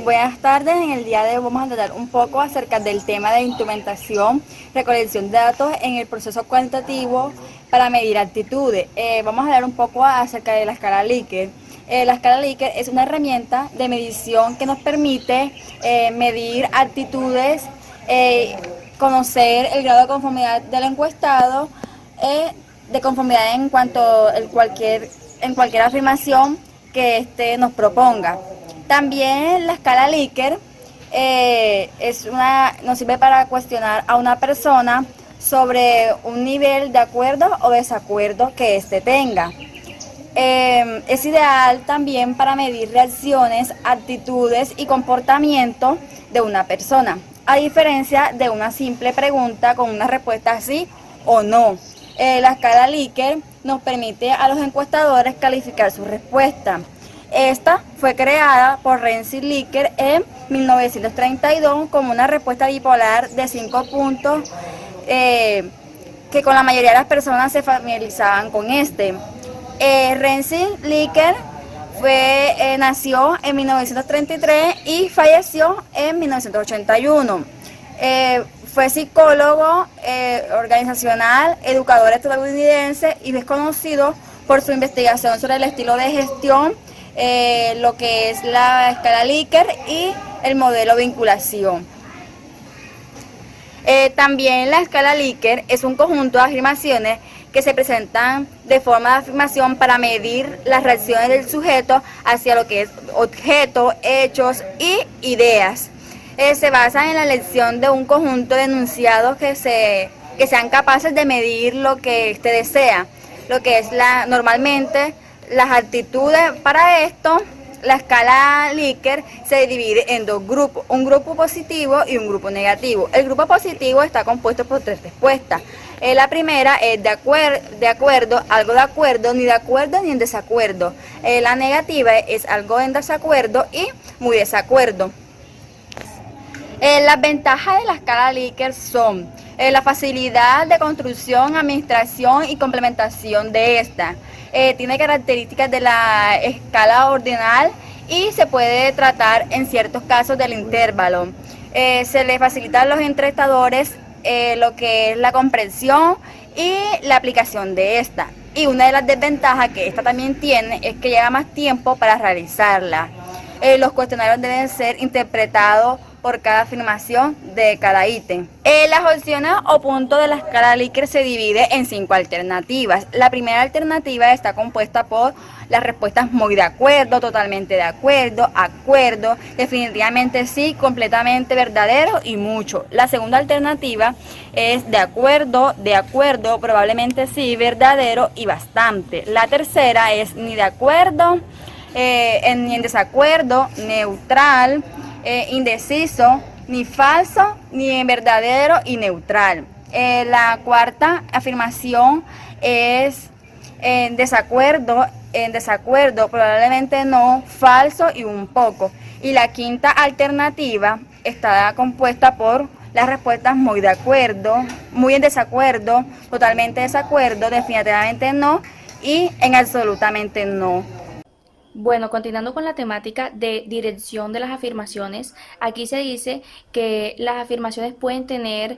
Buenas tardes, en el día de hoy vamos a tratar un poco acerca del tema de instrumentación, recolección de datos en el proceso cuantitativo para medir actitudes. Vamos a hablar un poco acerca de la escala Likert. La escala Likert es una herramienta de medición que nos permite medir actitudes, conocer el grado de conformidad del encuestado, de conformidad en cuanto en cualquier afirmación que éste nos proponga. También la escala Likert nos sirve para cuestionar a una persona sobre un nivel de acuerdo o desacuerdo que éste tenga. Es ideal también para medir reacciones, actitudes y comportamiento de una persona, a diferencia de una simple pregunta con una respuesta sí o no. La escala Likert nos permite a los encuestadores calificar su respuesta. Esta fue creada por Renzi y Likert en 1932 como una respuesta bipolar de 5 puntos que con la mayoría de las personas se familiarizaban con este. Renzi Likert nació en 1933 y falleció en 1981. Fue psicólogo organizacional, educador estadounidense y es conocido por su investigación sobre el estilo de gestión, lo que es la escala Likert y el modelo vinculación. También la escala Likert es un conjunto de afirmaciones que se presentan de forma de afirmación para medir las reacciones del sujeto hacia lo que es objeto, hechos y ideas. Se basa en la elección de un conjunto de enunciados que sean capaces de medir lo que éste desea, lo que es normalmente las actitudes. Para esto, la escala Likert se divide en dos grupos, un grupo positivo y un grupo negativo. El grupo positivo está compuesto por 3 respuestas. La primera es de acuerdo, algo de acuerdo, ni en desacuerdo. La negativa es algo en desacuerdo y muy desacuerdo. Las ventajas de la escala Likert son la facilidad de construcción, administración y complementación de esta. Tiene características de la escala ordinal y se puede tratar en ciertos casos del intervalo. Se le facilita a los encuestadores lo que es la comprensión y la aplicación de esta. Y una de las desventajas que esta también tiene es que lleva más tiempo para realizarla. Los cuestionarios deben ser interpretados por cada afirmación de cada ítem. Las opciones o puntos de la escala Likert se divide en 5 alternativas. La primera alternativa está compuesta por las respuestas muy de acuerdo, totalmente de acuerdo, acuerdo, definitivamente sí, completamente verdadero y mucho. La segunda alternativa es de acuerdo, probablemente sí, verdadero y bastante. La tercera es ni de acuerdo, ni en desacuerdo, neutral, indeciso, ni falso, ni en verdadero y neutral. La cuarta afirmación es en desacuerdo, probablemente no, falso y un poco. Y la quinta alternativa está compuesta por las respuestas muy de acuerdo, muy en desacuerdo, totalmente desacuerdo, definitivamente no y en absolutamente no. Bueno, continuando con la temática de dirección de las afirmaciones, aquí se dice que las afirmaciones pueden tener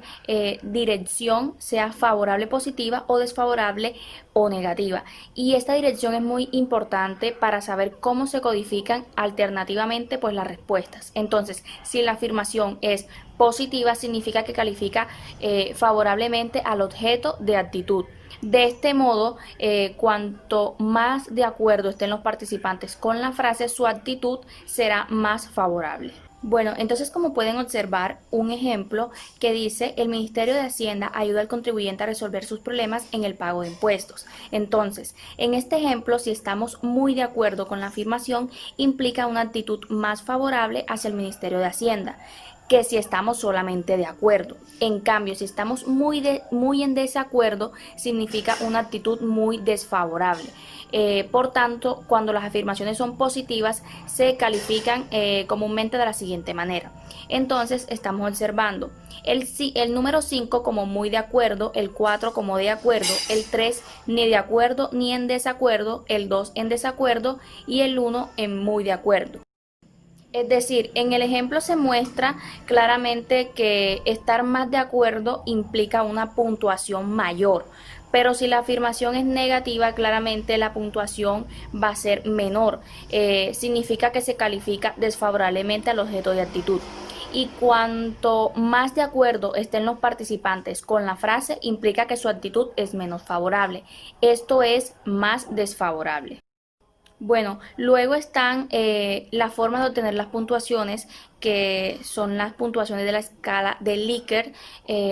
dirección, sea favorable positiva o desfavorable o negativa. Y esta dirección es muy importante para saber cómo se codifican alternativamente pues las respuestas. Entonces, si la afirmación es positiva, significa que califica favorablemente al objeto de actitud. De este modo, cuanto más de acuerdo estén los participantes con la frase, su actitud será más favorable. Bueno, entonces como pueden observar, un ejemplo que dice: el Ministerio de Hacienda ayuda al contribuyente a resolver sus problemas en el pago de impuestos. Entonces, en este ejemplo, si estamos muy de acuerdo con la afirmación, implica una actitud más favorable hacia el Ministerio de Hacienda que si estamos solamente de acuerdo. En cambio, si estamos muy en desacuerdo, significa una actitud muy desfavorable. Por tanto, cuando las afirmaciones son positivas, se califican comúnmente de la siguiente manera. Entonces, estamos observando el número 5 como muy de acuerdo, el 4 como de acuerdo, el 3 ni de acuerdo ni en desacuerdo, el 2 en desacuerdo y el 1 en muy de acuerdo. Es decir, en el ejemplo se muestra claramente que estar más de acuerdo implica una puntuación mayor, pero si la afirmación es negativa, claramente la puntuación va a ser menor. Significa que se califica desfavorablemente al objeto de actitud. Y cuanto más de acuerdo estén los participantes con la frase, implica que su actitud es menos favorable. Esto es más desfavorable. Bueno, luego están las formas de obtener las puntuaciones, que son las puntuaciones de la escala de Likert,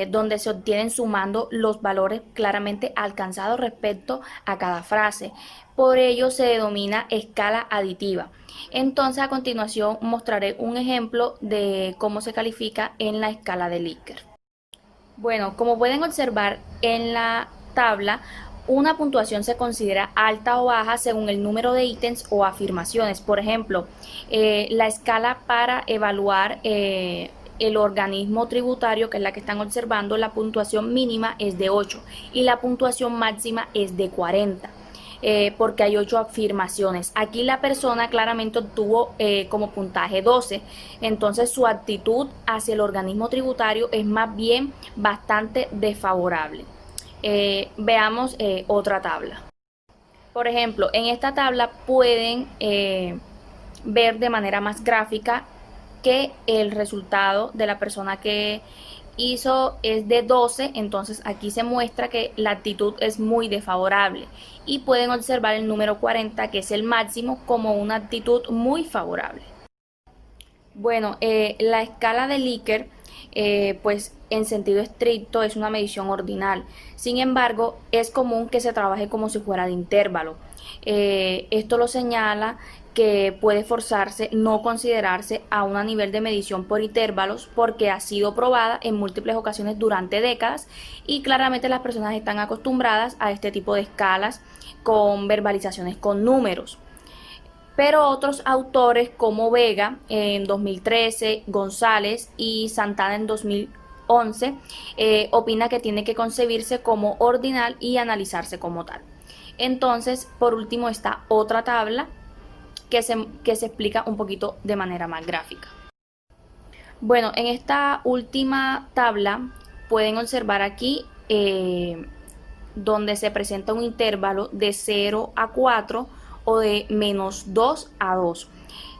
donde se obtienen sumando los valores claramente alcanzados respecto a cada frase. Por ello se denomina escala aditiva. Entonces, a continuación mostraré un ejemplo de cómo se califica en la escala de Likert. Bueno, como pueden observar en la tabla, una puntuación se considera alta o baja según el número de ítems o afirmaciones. Por ejemplo, la escala para evaluar el organismo tributario, que es la que están observando, la puntuación mínima es de 8 y la puntuación máxima es de 40. Porque hay 8 afirmaciones. Aquí la persona claramente obtuvo como puntaje 12, entonces su actitud hacia el organismo tributario es más bien bastante desfavorable. Veamos otra tabla. Por ejemplo, en esta tabla pueden ver de manera más gráfica que el resultado de la persona que hizo es de 12, entonces aquí se muestra que la actitud es muy desfavorable y pueden observar el número 40, que es el máximo, como una actitud muy favorable. Bueno, la escala de Likert, pues en sentido estricto es una medición ordinal. Sin embargo, es común que se trabaje como si fuera de intervalo. Esto lo señala que puede forzarse no considerarse a un nivel de medición por intervalos porque ha sido probada en múltiples ocasiones durante décadas y claramente las personas están acostumbradas a este tipo de escalas con verbalizaciones con números. Pero otros autores como Vega en 2013, González y Santana en 2011 opina que tiene que concebirse como ordinal y analizarse como tal. Entonces, por último está otra tabla que se explica un poquito de manera más gráfica. Bueno, en esta última tabla pueden observar aquí donde se presenta un intervalo de 0 a 4 o de menos 2 a 2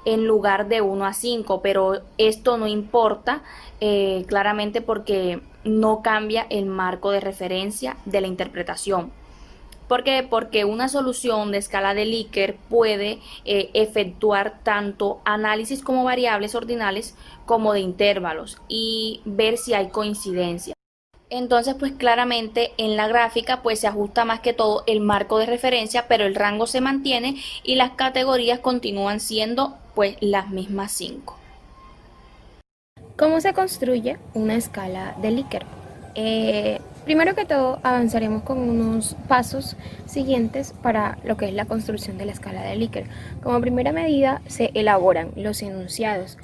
en lugar de 1 a 5, pero esto no importa claramente porque no cambia el marco de referencia de la interpretación. ¿Por qué? Porque una solución de escala de Likert puede efectuar tanto análisis como variables ordinales como de intervalos y ver si hay coincidencia. Entonces, pues claramente en la gráfica pues se ajusta más que todo el marco de referencia, pero el rango se mantiene y las categorías continúan siendo pues las mismas 5. ¿Cómo se construye una escala de Likert? Primero que todo, avanzaremos con unos pasos siguientes para lo que es la construcción de la escala de Likert. Como primera medida, se elaboran los enunciados.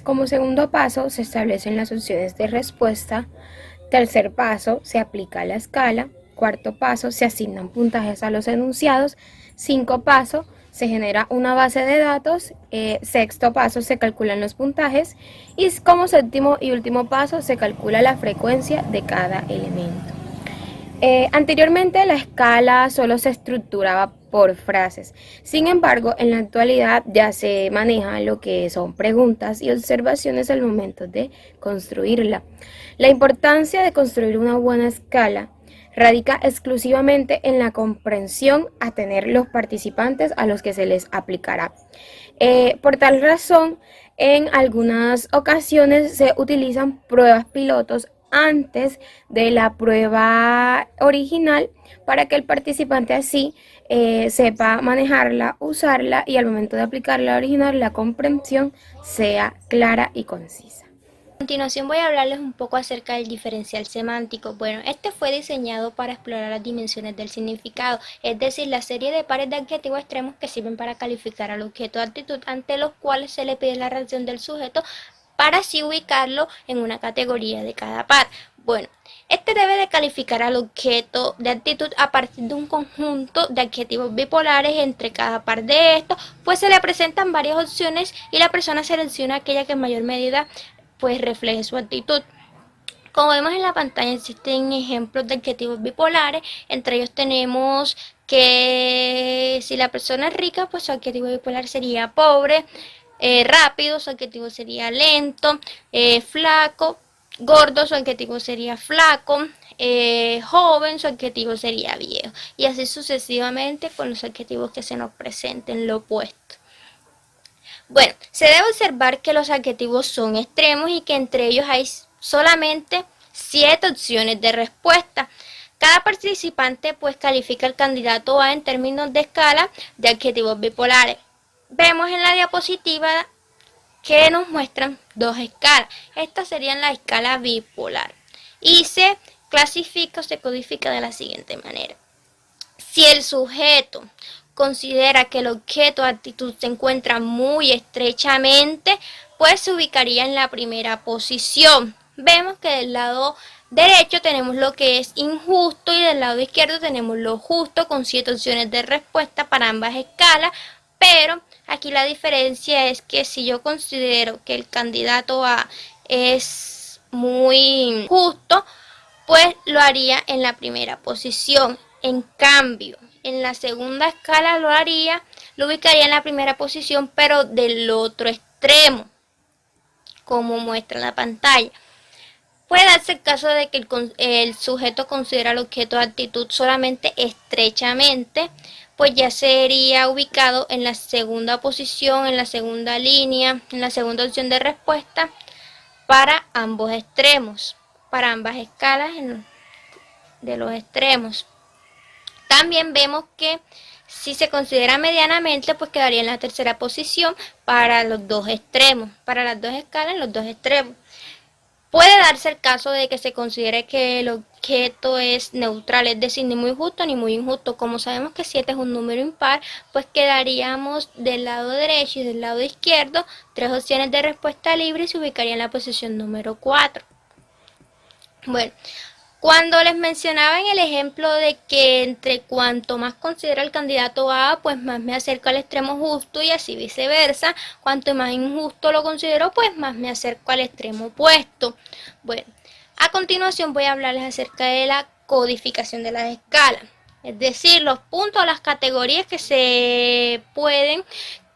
Como segundo paso, se establecen las opciones de respuesta. Tercer paso, se aplica la escala. Cuarto paso, se asignan puntajes a los enunciados. Cinco paso, se genera una base de datos. Sexto paso, se calculan los puntajes. Y como séptimo y último paso, se calcula la frecuencia de cada elemento. Anteriormente la escala solo se estructuraba por frases. Sin embargo, en la actualidad ya se maneja lo que son preguntas y observaciones al momento de construirla. La importancia de construir una buena escala radica exclusivamente en la comprensión a tener los participantes a los que se les aplicará. Por tal razón, en algunas ocasiones se utilizan pruebas pilotos antes de la prueba original para que el participante así sepa manejarla, usarla y al momento de aplicar la original la comprensión sea clara y concisa. A continuación voy a hablarles un poco acerca del diferencial semántico. Bueno, este fue diseñado para explorar las dimensiones del significado, es decir, la serie de pares de adjetivos extremos que sirven para calificar al objeto de actitud ante los cuales se le pide la reacción del sujeto para así ubicarlo en una categoría de cada par. Bueno, Este debe de calificar al objeto de actitud a partir de un conjunto de adjetivos bipolares. Entre cada par de estos, pues se le presentan varias opciones y la persona selecciona aquella que en mayor medida pues refleje su actitud. Como vemos en la pantalla, existen ejemplos de adjetivos bipolares. Entre ellos tenemos que si la persona es rica, pues su adjetivo bipolar sería pobre. Rápido, su adjetivo sería lento. Flaco, gordo, su adjetivo sería flaco. Joven, su adjetivo sería viejo. Y así sucesivamente con los adjetivos que se nos presenten lo opuesto. Bueno, se debe observar que los adjetivos son extremos y que entre ellos hay solamente 7 opciones de respuesta. Cada participante pues califica al candidato A en términos de escala de adjetivos bipolares. Vemos en la diapositiva que nos muestran 2 escalas. Estas serían la escala bipolar. Y se clasifica o se codifica de la siguiente manera. Si el sujeto considera que el objeto de actitud se encuentra muy estrechamente, pues se ubicaría en la primera posición. Vemos que del lado derecho tenemos lo que es injusto y del lado izquierdo tenemos lo justo, con 7 opciones de respuesta para ambas escalas, pero aquí la diferencia es que si yo considero que el candidato A es muy justo, pues lo haría en la primera posición. En cambio, en la segunda escala lo ubicaría en la primera posición, pero del otro extremo, como muestra la pantalla. Puede darse el caso de que el sujeto considera el objeto de actitud solamente estrechamente, pues ya sería ubicado en la segunda posición, en la segunda línea, en la segunda opción de respuesta para ambos extremos, para ambas escalas de los extremos. También vemos que si se considera medianamente, pues quedaría en la tercera posición para los dos extremos, para las dos escalas en los dos extremos. Puede darse el caso de que se considere que el objeto es neutral, es decir, ni muy justo ni muy injusto. Como sabemos que 7 es un número impar, pues quedaríamos del lado derecho y del lado izquierdo 3 opciones de respuesta libre y se ubicaría en la posición número 4. Bueno, cuando les mencionaba en el ejemplo de que entre cuanto más considera el candidato A, pues más me acerco al extremo justo y así viceversa. Cuanto más injusto lo considero, pues más me acerco al extremo opuesto. Bueno, a continuación voy a hablarles acerca de la codificación de las escalas. Es decir, los puntos o las categorías que se pueden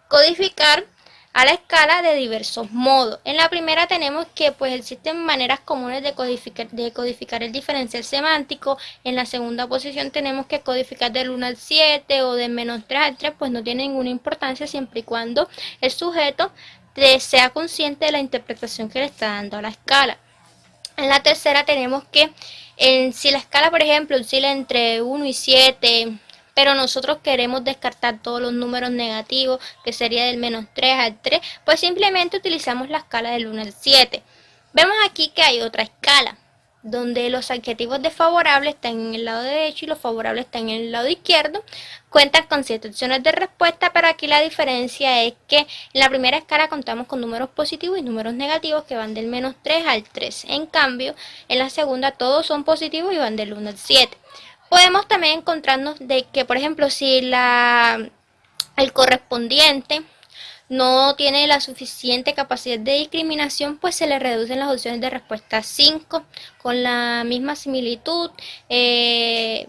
codificar a la escala de diversos modos. En la primera tenemos que pues existen maneras comunes de codificar el diferencial semántico. En la segunda posición tenemos que codificar del 1 al 7 o del menos 3 al 3, pues no tiene ninguna importancia siempre y cuando el sujeto sea consciente de la interpretación que le está dando a la escala. En la tercera tenemos que si la escala, por ejemplo, oscila entre 1 y 7, pero nosotros queremos descartar todos los números negativos, que sería del menos 3 al 3, pues simplemente utilizamos la escala del 1 al 7. Vemos aquí que hay otra escala, donde los adjetivos desfavorables están en el lado derecho y los favorables están en el lado izquierdo. Cuentan con 7 opciones de respuesta, pero aquí la diferencia es que en la primera escala contamos con números positivos y números negativos que van del menos 3 al 3. En cambio, en la segunda todos son positivos y van del 1 al 7. Podemos también encontrarnos de que, por ejemplo, si el correspondiente no tiene la suficiente capacidad de discriminación, pues se le reducen las opciones de respuesta a 5 con la misma similitud. De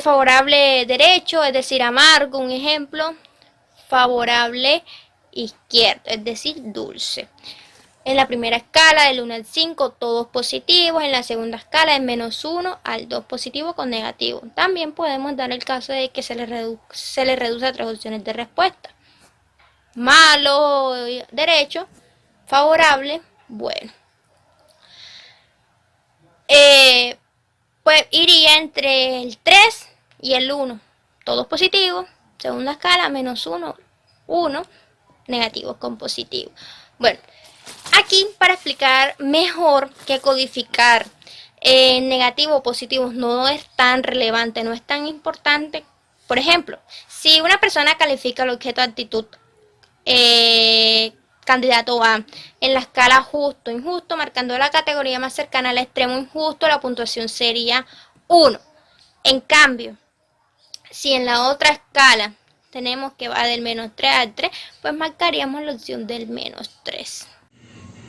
favorable derecho, es decir, amargo, un ejemplo. Favorable izquierdo, es decir, dulce. En la primera escala, del 1 al 5, todos positivos. En la segunda escala, del menos 1 al 2 positivo con negativo. También podemos dar el caso de que se le reduce a 3 opciones de respuesta. Malo, derecho. Favorable, bueno. Pues iría entre el 3 y el 1. Todos positivos. Segunda escala, menos 1, 1. Negativos con positivo. Bueno. Aquí, para explicar mejor que codificar negativo o positivo no es tan relevante, no es tan importante. Por ejemplo, si una persona califica el objeto de actitud candidato A. En la escala justo, injusto, marcando la categoría más cercana al extremo injusto, la puntuación sería 1. En cambio, si en la otra escala tenemos que va del -3 al 3, pues marcaríamos la opción del -3.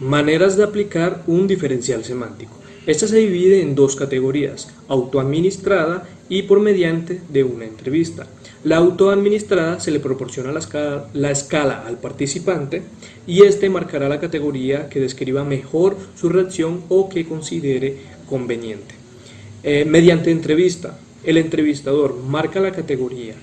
Maneras de aplicar un diferencial semántico. Esta se divide en dos categorías, autoadministrada y por mediante de una entrevista. La autoadministrada se le proporciona la escala al participante y este marcará la categoría que describa mejor su reacción o que considere conveniente. Mediante entrevista, el entrevistador marca la categoría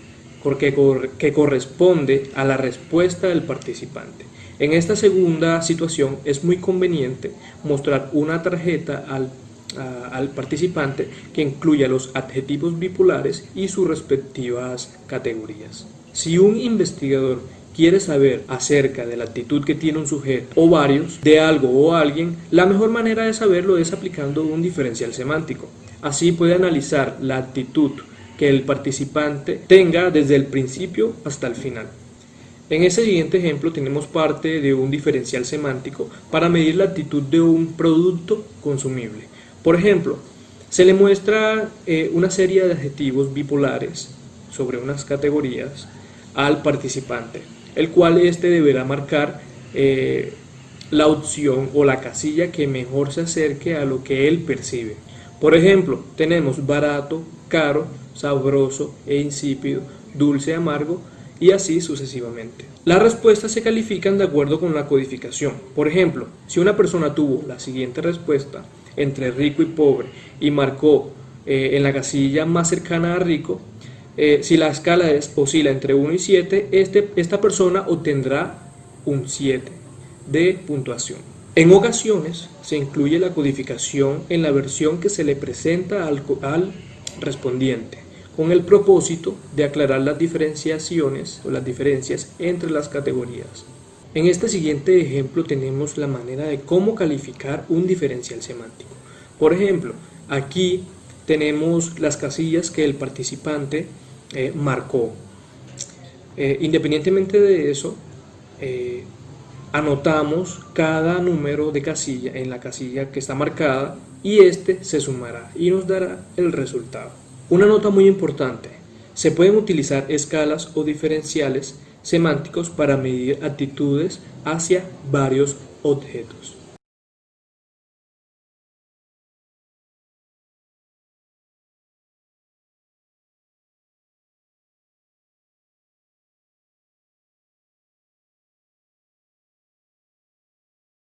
que corresponde a la respuesta del participante. En esta segunda situación es muy conveniente mostrar una tarjeta al participante que incluya los adjetivos bipolares y sus respectivas categorías. Si un investigador quiere saber acerca de la actitud que tiene un sujeto o varios de algo o alguien, la mejor manera de saberlo es aplicando un diferencial semántico. Así puede analizar la actitud que el participante tenga desde el principio hasta el final. En este siguiente ejemplo tenemos parte de un diferencial semántico para medir la actitud de un producto consumible. Por ejemplo, se le muestra una serie de adjetivos bipolares sobre unas categorías al participante, el cual éste deberá marcar la opción o la casilla que mejor se acerque a lo que él percibe. Por ejemplo, tenemos barato, caro, sabroso e insípido, dulce, amargo y así sucesivamente. Las respuestas se califican de acuerdo con la codificación. Por ejemplo, si una persona tuvo la siguiente respuesta entre rico y pobre y marcó en la casilla más cercana a rico, si la escala oscila entre 1 y 7, esta persona obtendrá un 7 de puntuación. En ocasiones se incluye la codificación en la versión que se le presenta al respondiente, con el propósito de aclarar las diferenciaciones o las diferencias entre las categorías. En este siguiente ejemplo tenemos la manera de cómo calificar un diferencial semántico. Por ejemplo, aquí tenemos las casillas que el participante marcó. Independientemente de eso, anotamos cada número de casilla en la casilla que está marcada y este se sumará y nos dará el resultado. Una nota muy importante: se pueden utilizar escalas o diferenciales semánticos para medir actitudes hacia varios objetos.